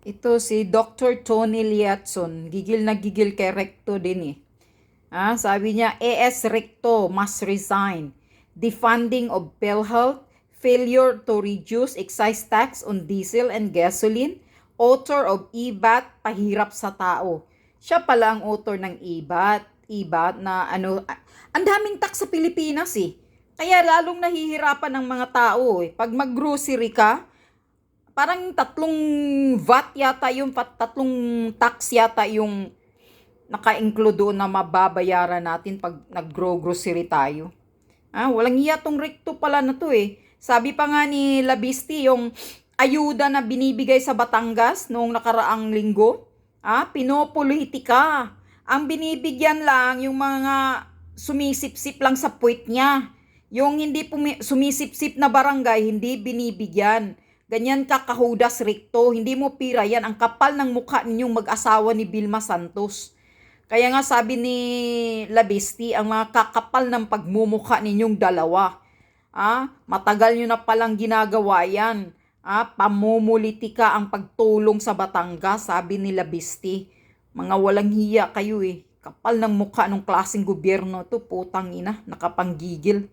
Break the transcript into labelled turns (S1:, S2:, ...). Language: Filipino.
S1: Ito si Dr. Tony Liatson, gigil na gigil kay Recto din eh. Sabi niya, AS Recto must resign. Defunding of PhilHealth, failure to reduce excise tax on diesel and gasoline, author of EBAT, pahirap sa tao. Siya pala ang author ng EBAT. EBAT na ang daming tax sa Pilipinas eh. Kaya lalong nahihirapan ng mga tao eh. Pag mag-grocery ka, parang tatlong VAT yata yung tatlong tax yata yung naka-include doon na mababayaran natin pag nag-grocery tayo. Walang hiya tong recto pala na to eh. Sabi pa nga ni Labisti yung ayuda na binibigay sa Batangas noong nakaraang linggo, pinopolitika. Ang binibigyan lang yung mga sumisipsip lang sa puwit niya. Yung hindi sumisipsip na barangay, hindi binibigyan. Ganyan ka kahudas Recto, hindi mo pira yan. Ang kapal ng mukha ninyong mag-asawa ni Vilma Santos. Kaya nga sabi ni Labisti, ang mga kakapal ng pagmumukha ninyong dalawa. Matagal nyo na palang ginagawa yan. Pamumulitika ang pagtulong sa Batangas, sabi ni Labisti. Mga walang hiya kayo eh. Kapal ng mukha ng klaseng gobyerno to, putang ina, nakapanggigil.